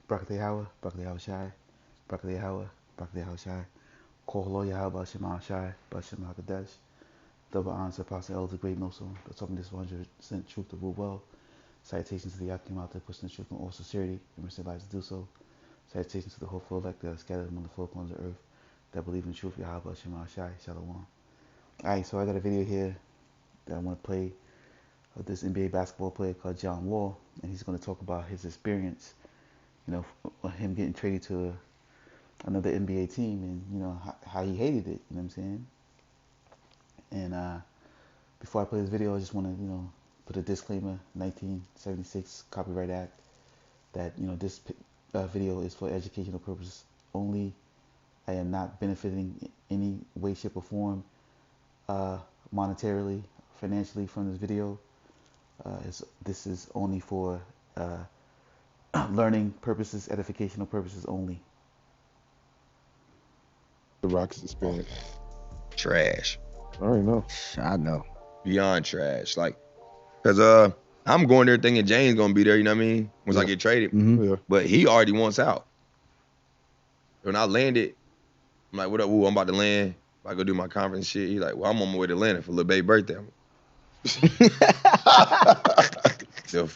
Brakate Howard, Brakate Howard Shai, Brakate Howard, Brakate Howard Shai, Koholo Yahweh Shema Shai, Bashem Hakadesh, double honor to Apostle Elder Great Milsom, the talking this 100% truth to rule well. Salutations to the Yakim out there pushing the truth in all sincerity and risk their lives to do so. Salutations to the hopeful elect that are scattered among the four corners of the earth that believe in the truth, Yahweh Shema Shai, Shalom. Alright, so I got a video here that I want to play of this NBA basketball player called John Wall, and he's going to talk about his experience, him getting traded to another NBA team, and how he hated it. You know what I'm saying? And before I play this video, I just want to put a disclaimer: 1976 Copyright Act, that this video is for educational purposes only. I am not benefiting in any way, shape, or form, monetarily, financially from this video. This is only for learning purposes, edificational purposes only. The Rockets experience. Trash. I already know. I know. Beyond trash. Like, cause I'm going there thinking James gonna be there, you know what I mean? Once I get traded. Mm-hmm. Yeah. But he already wants out. When I landed, I'm like, what up, woo, I'm about to land. I go do my conference shit. He's like, well, I'm on my way to Atlanta for Lil Baby's birthday. So,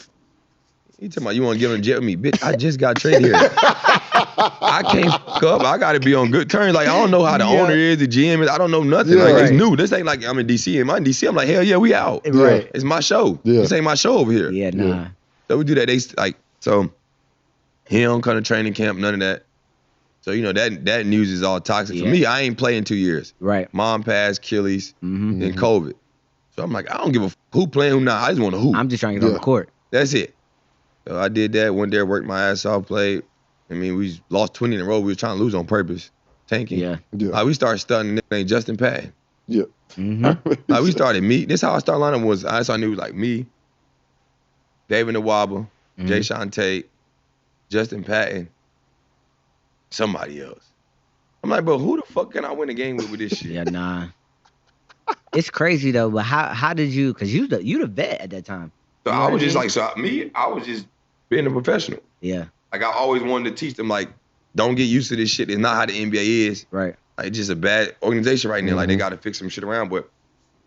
he talking about, you want to get on the jet with me? Bitch, I just got traded here. I can't fuck up. I got to be on good terms. Like, I don't know how the owner is, the GM is. I don't know nothing. Yeah, like, right. It's new. This ain't like I'm in DC. Am I in DC? I'm like, hell yeah, we out. Right. It's my show. Yeah. This ain't my show over here. Yeah, nah. So we do that. They like, so he don't come to training camp, none of that. So, that news is all toxic. For Yeah. me, I ain't playing 2 years. Right. Mom passed, Achilles, Mm-hmm. then COVID. So I'm like, I don't give a who playing, who not. I just want to hoop. I'm just trying to get on the court. That's it. So I did that. Went there, worked my ass off, played. I mean, we lost 20 in a row. We was trying to lose on purpose. Tanking. Yeah. Yeah. Like, we started studying the name Justin Patton. Yeah. Mm-hmm. Like, we started this how I started lineup was, I knew like me, David Nwaba, Jay Sean Tate, Justin Patton, somebody else. I'm like, bro, who the fuck can I win a game with this shit? Yeah, nah. It's crazy though, but how did you? Cause you the vet at that time. So You know I what was I just mean? like, I was just being a professional. Yeah. Like, I always wanted to teach them, like, don't get used to this shit. It's not how the NBA is. Right. Like, it's just a bad organization right now. Like, they got to fix some shit around. But,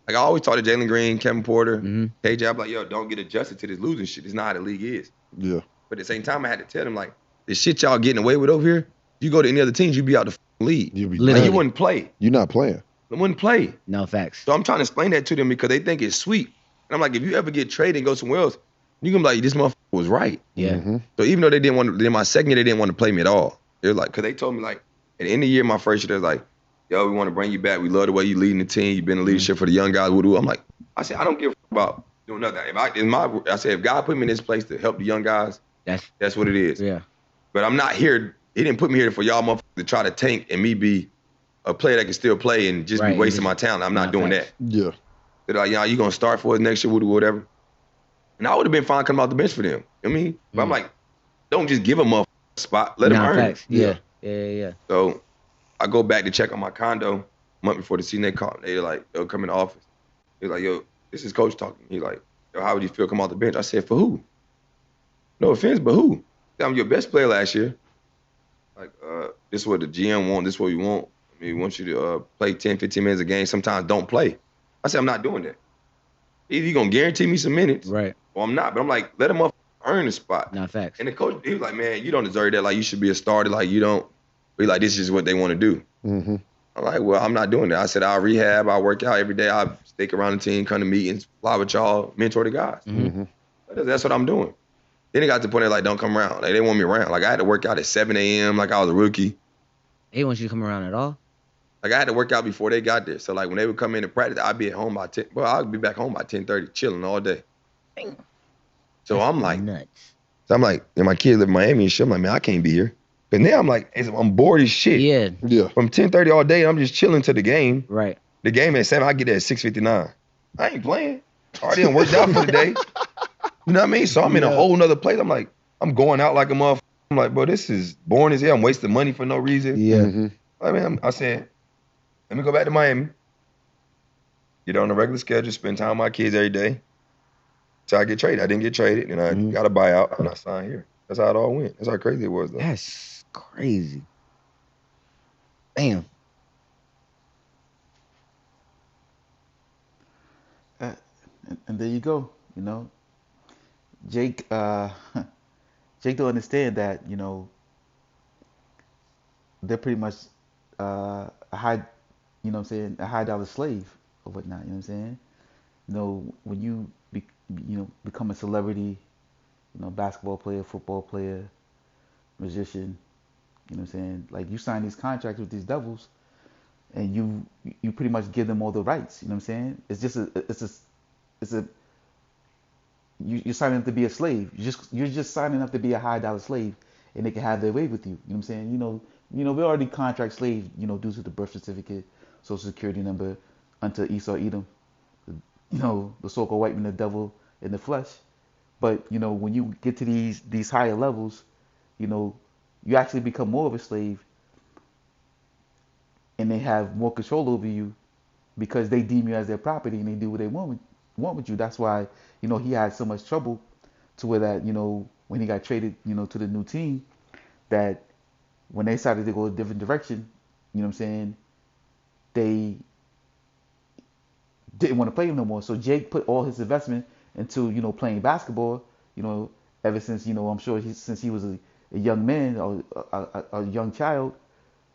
like, I always taught to Jalen Green, Kevin Porter, KJ, I'm like, yo, don't get adjusted to this losing shit. It's not how the league is. Yeah. But at the same time, I had to tell them, like, the shit y'all getting away with over here, you go to any other teams, you be out the league. You be Literally. Like, you wouldn't play. You're not playing. You wouldn't play. No facts. So I'm trying to explain that to them because they think it's sweet. And I'm like, if you ever get traded and go somewhere else, you can be like, this motherfucker was right. Yeah. Mm-hmm. So even though they didn't want to, in my second year, they didn't want to play me at all. They were like, because they told me, like, at the end of the year, my first year, they was like, yo, we want to bring you back. We love the way you leading the team. You've been in leadership for the young guys. Woo-doo. I'm like, I said, I don't give a fuck about doing nothing. I said, if God put me in this place to help the young guys, that's what it is. Yeah. But I'm not here. He didn't put me here for y'all motherfuckers to try to tank and me be a player that can still play and just Right, be wasting my talent. I'm not doing facts. that. Yeah. They're like, you going to start for us next year, whatever. And I would have been fine coming off the bench for them. You know what I mean? But I'm like, don't just give them a spot. Let them Nah, earn facts. it. Yeah. So I go back to check on my condo a month before the season. They called. They like, they'll come in the office. They're like, yo, this is coach talking. He's like, yo, how would you feel come off the bench? I said, for who? No offense, but who? I'm your best player last year. Like, this is what the GM want. This is what we want. I mean, we want you to play 10, 15 minutes a game. Sometimes don't play. I said, I'm not doing that. Either you're going to guarantee me some minutes, Right. or I'm not. But I'm like, let him earn the spot. Nah, facts. And the coach, he was like, man, you don't deserve that. Like, you should be a starter. Like, you don't. But like, this is what they want to do. Mm-hmm. I'm like, well, I'm not doing that. I said, I'll rehab. I'll work out every day. I'll stick around the team, come to meetings, fly with y'all, mentor the guys. Mm-hmm. That's what I'm doing. Then it got to the point, they're like, don't come around. Like, they want me around. Like, I had to work out at 7 a.m. like I was a rookie. They want you to come around at all? Like, I had to work out before they got there. So, like, when they would come in to practice, I'd be at home by 10. Well, I'd be back home by 10:30, chilling all day. So I'm like, Nuts. and my kids live in Miami and shit. I'm like, man, I can't be here. But now I'm like, I'm bored as shit. Yeah. Yeah. From 10:30 all day, I'm just chilling to the game. Right. The game at 7, I get there at 6:59. I ain't playing. I already done worked out for the day. You know what I mean? So I'm in a whole nother place. I'm like, I'm going out like a motherfucker. I'm like, bro, this is boring as hell. I'm wasting money for no reason. Yeah. Mm-hmm. I mean, I said, let me go back to Miami. Get on a regular schedule, spend time with my kids every day. Till I get traded. I didn't get traded, and I got a buyout, and I signed here. That's how it all went. That's how crazy it was, though. That's crazy. Damn. Uh, and there you go. You know, Jake. Jake don't understand that. You know, they're pretty much a high. You know what I'm saying? A high dollar slave or whatnot. You know what I'm saying? You know, when you become a celebrity, you know, basketball player, football player, musician. You know what I'm saying? Like you sign these contracts with these devils, and you pretty much give them all the rights. You know what I'm saying? It's a you're signing up to be a slave. You're just signing up to be a high dollar slave, and they can have their way with you. You know what I'm saying? We're already contract slaves. You know, due to the birth certificate, social security number, unto Esau Edom. You know, the so-called white man, the devil in the flesh. But you know, when you get to these higher levels, you know, you actually become more of a slave, and they have more control over you because they deem you as their property and they do what they want with you. That's why he had so much trouble to where that when he got traded to the new team, that when they decided to go a different direction, what I'm saying, they didn't want to play him no more. So Jake put all his investment into playing basketball. You know, ever since I'm sure since he was a young man or a young child.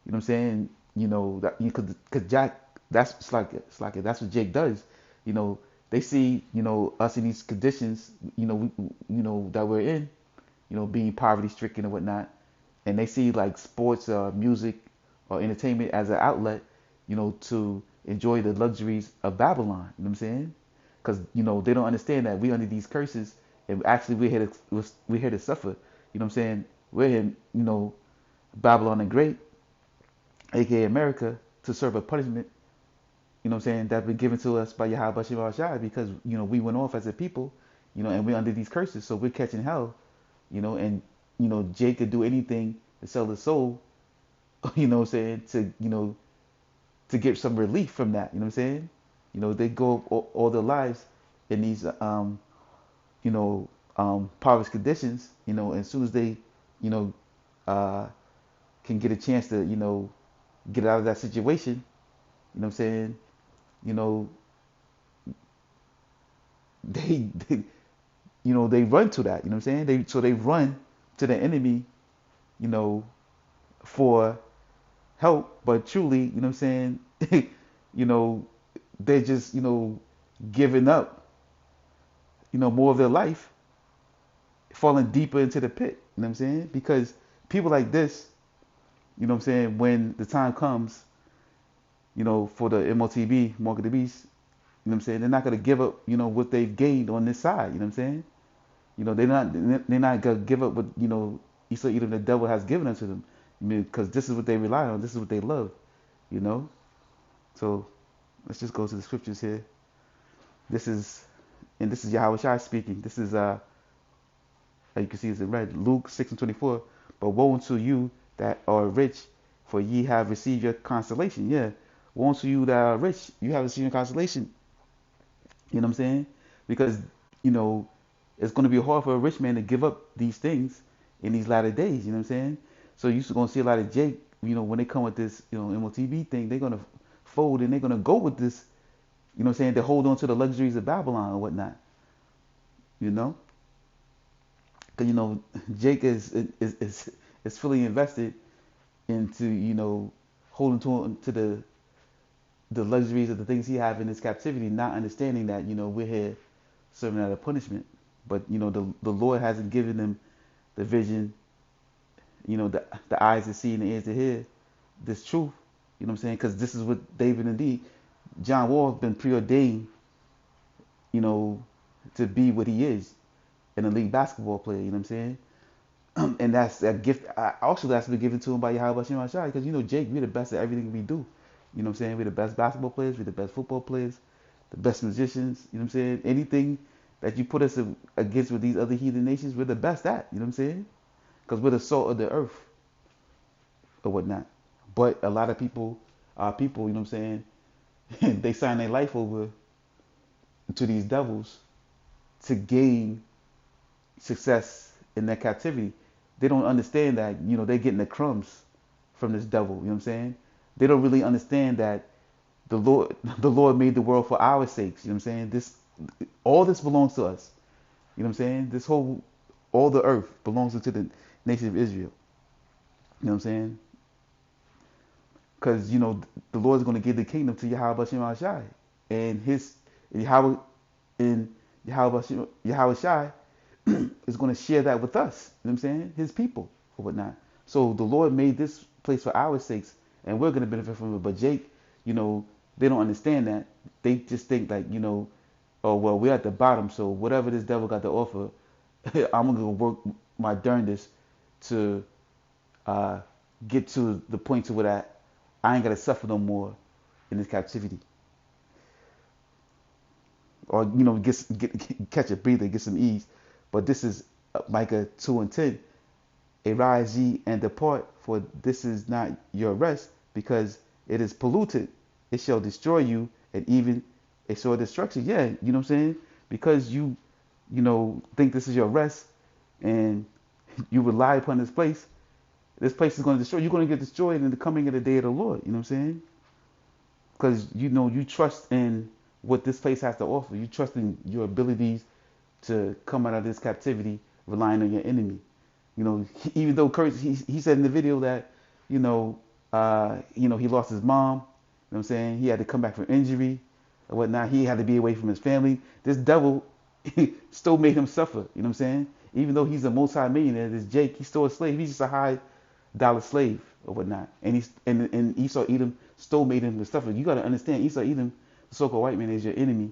You know what I'm saying? That cause Jack, that's what Jake does. You know, they see us in these conditions. That we're in. Being poverty stricken and whatnot, and they see like sports, music, or entertainment as an outlet. To enjoy the luxuries of Babylon. You know what I'm saying? Because they don't understand that we under these curses, and actually we're here to suffer. You know what I'm saying? We're here, Babylon the Great, aka America, to serve a punishment, what I'm saying, that's been given to us by Yahweh Shem Shai, because, we went off as a people, and we're under these curses, so we're catching hell, and, Jake could do anything to sell his soul, what I'm saying, to get some relief from that, you know what I'm saying? They go all their lives in these, impoverished conditions, and as soon as they, you know, uh, can get a chance to, get out of that situation, you know what I'm saying? You know, they they run to that. You know what I'm saying? They run to the enemy, you know, for help. But truly, you know what I'm saying? you know, they're just giving up, more of their life, falling deeper into the pit. You know what I'm saying? Because people like this, you know what I'm saying, when the time comes, for the MOTB, Mark of the Beast, you know what I'm saying, they're not gonna give up, what they've gained on this side. You know what I'm saying? They're not gonna give up what Esau Edom, the devil, has given unto them. I mean, because this is what they rely on. This is what they love. You know. So let's just go to the scriptures here. This is Yahweh Shai speaking. This is as you can see, it's in red. Luke 6:24. But woe unto you that are rich, for ye have received your consolation. Yeah. Woe unto you that are rich, you have received your consolation. You know what I'm saying? Because you know it's going to be hard for a rich man to give up these things in these latter days. You know what I'm saying? So you're going to see a lot of Jake. When they come with this, MOTB thing, they're going to fold and they're going to go with this. You know what I'm saying? To hold on to the luxuries of Babylon or whatnot. You know? Because Jake is fully invested into holding to the luxuries of the things he have in his captivity, not understanding that we're here serving out a punishment. But the Lord hasn't given them the vision, the eyes to see and the ears to hear this truth. You know what I'm saying? Because this is what David indeed, John Wall has been preordained, to be what he is, an elite basketball player. You know what I'm saying? And that's a gift. Also, that's been given to him by Yahweh Shem Shai. Because Jake, we're the best at everything we do. You know what I'm saying? We're the best basketball players. We're the best football players. The best musicians. You know what I'm saying? Anything that you put us against with these other heathen nations, we're the best at. You know what I'm saying? Because we're the salt of the earth or whatnot. But a lot of people, you know what I'm saying? They sign their life over to these devils to gain success in their captivity, they don't understand that, they're getting the crumbs from this devil. You know what I'm saying? They don't really understand that the Lord, the Lord made the world for our sakes. You know what I'm saying? All this belongs to us. You know what I'm saying? All the earth belongs to the nation of Israel. You know what I'm saying? Because the Lord is going to give the kingdom to Yahweh Shem Shai, and his Yahweh and Yahweh Shai is going to share that with us. You know what I'm saying? His people or whatnot. So the Lord made this place for our sakes, and we're going to benefit from it. But Jake, they don't understand that. They just think like, oh well, we're at the bottom, so whatever this devil got to offer, I'm gonna work my darndest to get to the point to where I ain't gotta suffer no more in this captivity, or catch a breather, get some ease. But this is Micah 2:10. Arise ye and depart, for this is not your rest, because it is polluted. It shall destroy you, and even a sore destruction. Yeah, you know what I'm saying? Because think this is your rest, and you rely upon this place. This place is going to destroy. You're going to get destroyed in the coming of the day of the Lord. You know what I'm saying? Because you trust in what this place has to offer. You trust in your abilities to come out of this captivity, relying on your enemy. Even though Kurt, he said in the video that, he lost his mom. You know what I'm saying? He had to come back from injury or whatnot. He had to be away from his family. This devil still made him suffer. You know what I'm saying? Even though he's a multi-millionaire, this Jake, he's still a slave. He's just a high dollar slave or whatnot. And Esau Edom still made him to suffer. You got to understand, Esau Edom, the so-called white man, is your enemy,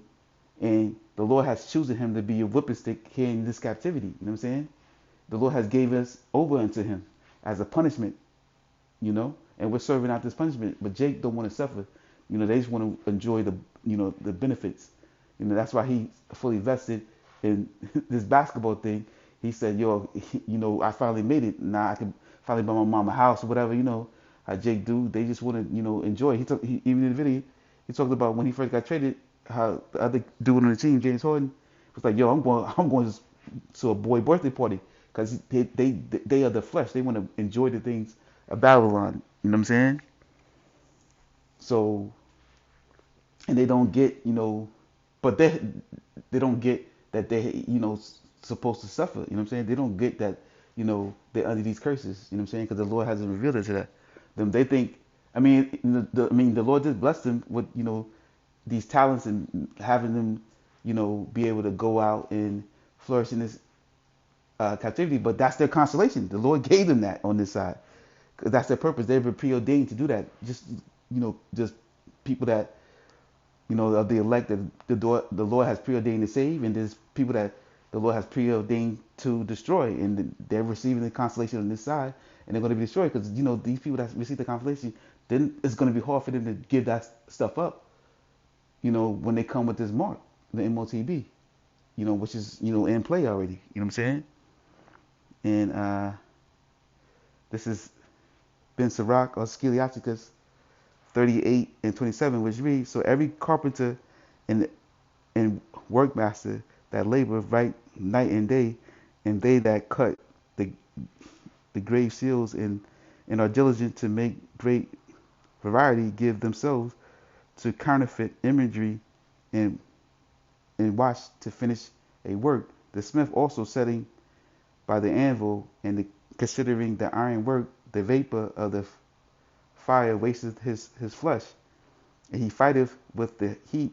and the Lord has chosen him to be your whipping stick here in this captivity. You know what I'm saying? The Lord has gave us over unto him as a punishment, and we're serving out this punishment. But Jake don't want to suffer. They just want to enjoy the benefits. That's why he fully vested in this basketball thing. He said, yo, I finally made it. Now I can finally buy my mom a house or whatever, how Jake do. They just want to, enjoy. Even in the video, he talked about when he first got traded, how the other dude on the team, James Harden, was like, yo, I'm going to a boy birthday party, because they are the flesh. They want to enjoy the things of Babylon. You know what I'm saying? So, and they don't get, but they don't get that they, supposed to suffer. You know what I'm saying? They don't get that, they're under these curses. You know what I'm saying? Because the Lord hasn't revealed it to them. They think, the Lord just blessed them with, these talents and having them, be able to go out and flourish in this captivity. But that's their consolation. The Lord gave them that on this side. 'Cause that's their purpose. They've been preordained to do that. Just people that, of the elect that the Lord has preordained to save, and there's people that the Lord has preordained to destroy, and they're receiving the consolation on this side, and they're going to be destroyed because these people that receive the consolation, then it's going to be hard for them to give that stuff up. When they come with this mark, the MOTB, which is in play already. You know what I'm saying? And this is Ben Sirach or Skiliaticus 38 and 27, which reads, so every carpenter and workmaster that labor right night and day, and they that cut the grave seals and are diligent to make great variety, give themselves to counterfeit imagery and watch to finish a work. The smith also setting by the anvil and considering the iron work, the vapor of the fire wasteth his flesh, and he fighteth with the heat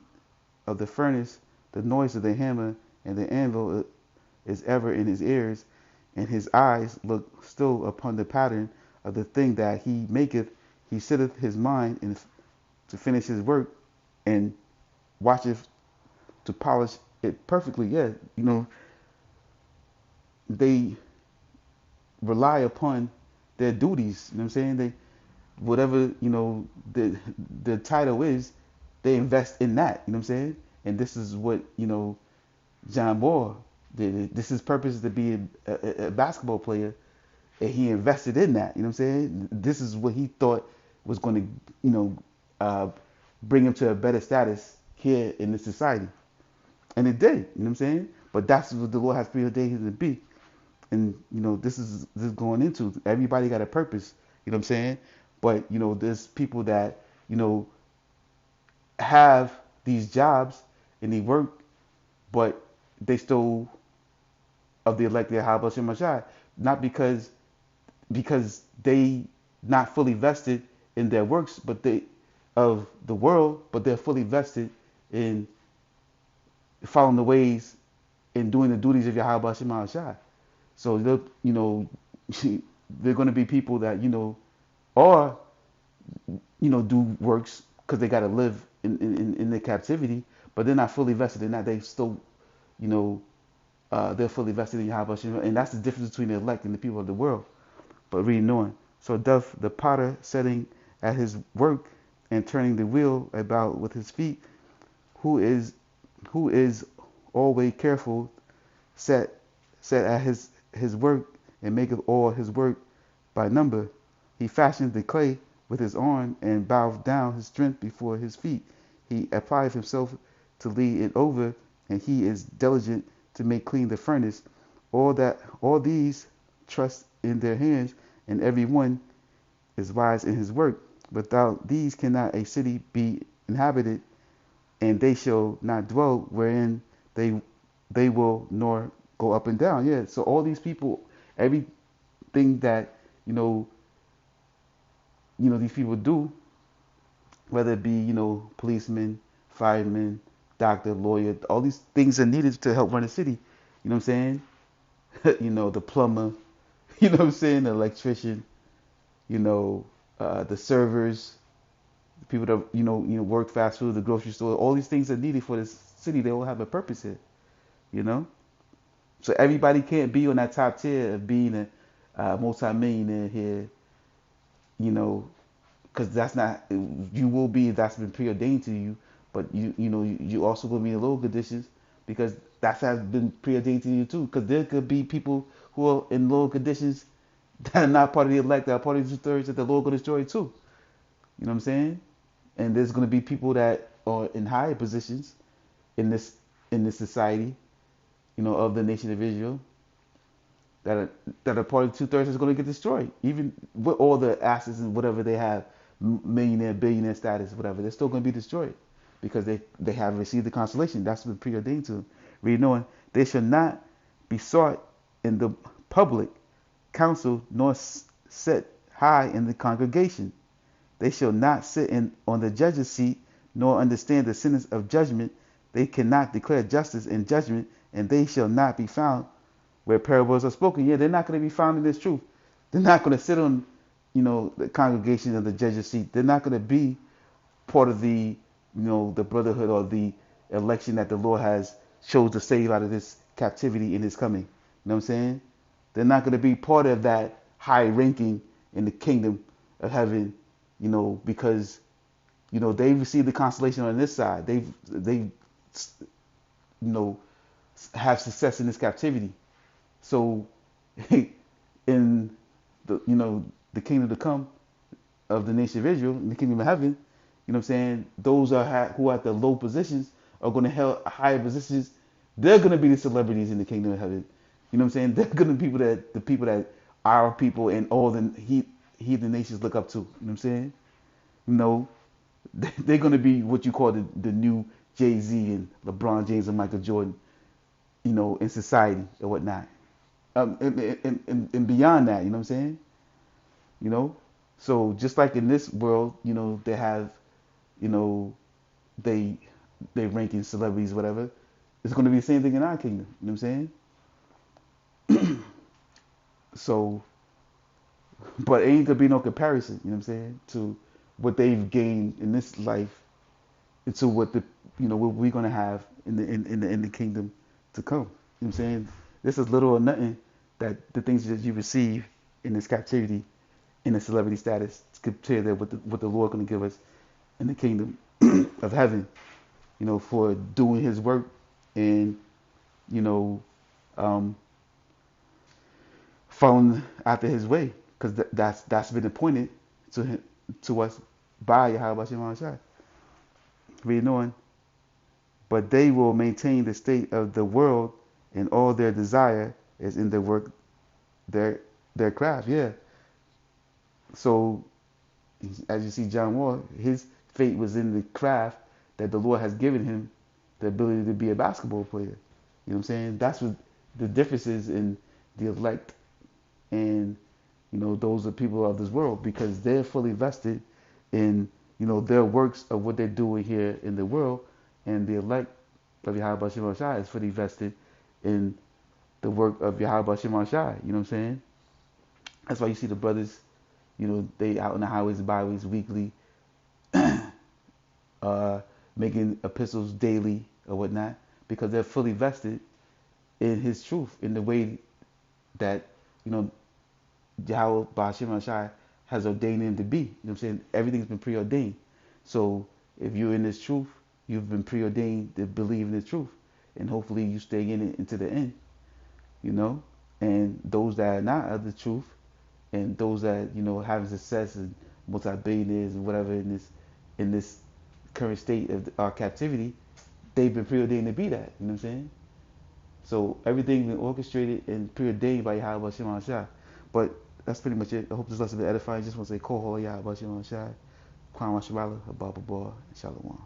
of the furnace. The noise of the hammer and the anvil is ever in his ears, and his eyes look still upon the pattern of the thing that he maketh. He sitteth his mind to finish his work, and watcheth to polish it perfectly. Yeah, they rely upon their duties. You know what I'm saying? Whatever the title is, they invest in that. You know what I'm saying? And this is what John Moore did. This is purpose to be a basketball player, and he invested in that. You know what I'm saying? This is what he thought was going to bring him to a better status here in this society, and it did. You know what I'm saying? But that's what the Lord has preordained him to be. and this is going into everybody got a purpose. You know what I'm saying? But there's people that have these jobs and they work, but they still of the elect Yahweh Shem Mashai, not because they not fully vested in their works, but they of the world, but they're fully vested in following the ways and doing the duties of Yahweh Shem Mashai. So they're going to be people that are do works because they got to live in their captivity, but they're not fully vested in that. They still, you know, they're fully vested in Yahweh, and that's the difference between the elect and the people of the world. But reading on, so doth the potter setting at his work and turning the wheel about with his feet, who is always careful, set at his work and maketh all his work by number. He fashioned the clay with his arm and bowed down his strength before his feet. He applied himself to lead it over, and he is diligent to make clean the furnace. All these trust in their hands, and every one is wise in his work. Without these cannot a city be inhabited, and they shall not dwell wherein they will nor go up and down. Yeah. So all these people, everything that these people do, whether it be policemen, firemen, doctor, lawyer, all these things are needed to help run a city. You know what I'm saying? The plumber, you know what I'm saying, the electrician, the servers, the people that work fast food, the grocery store, all these things are needed for this city. They all have a purpose here, you know. So everybody can't be on that top tier of being a multi-millionaire here, because that's not, you will be, that's been preordained to you, but you also will be in low conditions because that has been preordained to you too, because there could be people who are in low conditions that are not part of the elect, that are part of the 2/3 that the Lord will destroy too. You know what I'm saying? And there's going to be people that are in higher positions in this society, of the nation of Israel, that are part of the 2/3 is going to get destroyed, even with all the assets and whatever they have, millionaire, billionaire status, whatever. They're still going to be destroyed because they have received the consolation. That's been preordained to them. Read on. They shall not be sought in the public council, nor set high in the congregation. They shall not sit on the judge's seat, nor understand the sentence of judgment. They cannot declare justice and judgment, and they shall not be found where parables are spoken. Yeah, they're not going to be found in this truth. They're not going to sit on, the congregation of the judge's seat. They're not going to be part of the, the brotherhood or the election that the Lord has chose to save out of this captivity in his coming. You know what I'm saying? They're not going to be part of that high ranking in the kingdom of heaven, because, they received the consolation on this side. They have success in this captivity. So, in the kingdom to come of the nation of Israel, in the kingdom of heaven, what I'm saying, those who are at the low positions are going to have higher positions. They're going to be the celebrities in the kingdom of heaven. You know what I'm saying? They're going to be the people that our people and all the heathen nations look up to. You know what I'm saying? They're going to be what you call the new Jay-Z and LeBron James and Michael Jordan, in society or whatnot. And beyond that, you know what I'm saying? So just like in this world, they have, they rank in celebrities, whatever. It's going to be the same thing in our kingdom. You know what I'm saying? So, but it ain't gonna be no comparison. You know what I'm saying, to what they've gained in this life, and to what what we're gonna have in the kingdom to come. You know what I'm saying? This is little or nothing that the things that you receive in this captivity, in the celebrity status, compared to what the Lord gonna give us in the kingdom of heaven. For doing His work and um, following after His way, because that's been appointed to us by Yahweh Shema Shai. Reading on, but they will maintain the state of the world, and all their desire is in the work their craft, yeah. So as you see John Wall, his fate was in the craft that the Lord has given him the ability to be a basketball player. You know what I'm saying? That's what the difference is in the elect and those are people of this world because they're fully vested in their works of what they're doing here in the world, and the elect of Yahweh Shema Shai is fully vested in the work of Yahweh Shema Shai. You know what I'm saying? That's why you see the brothers, they out in the highways and byways weekly, uh, making epistles daily or whatnot, because they're fully vested in His truth, in the way that Yahweh Ba'ashim Shai has ordained him to be. You know what I'm saying? Everything's been preordained. So if you're in this truth, you've been preordained to believe in this truth. And hopefully you stay in it into the end, And those that are not of the truth and those that, having success and multi-billionaires and whatever in this current state of our captivity, they've been preordained to be that. You know what I'm saying? So everything's been orchestrated and preordained by Yahweh Shema Shai. But that's pretty much it. I hope this lesson been edifying. Just want to say, Koho Yahweh Shema Shai, Kwan Washarala, Abba Bar, and Shalom.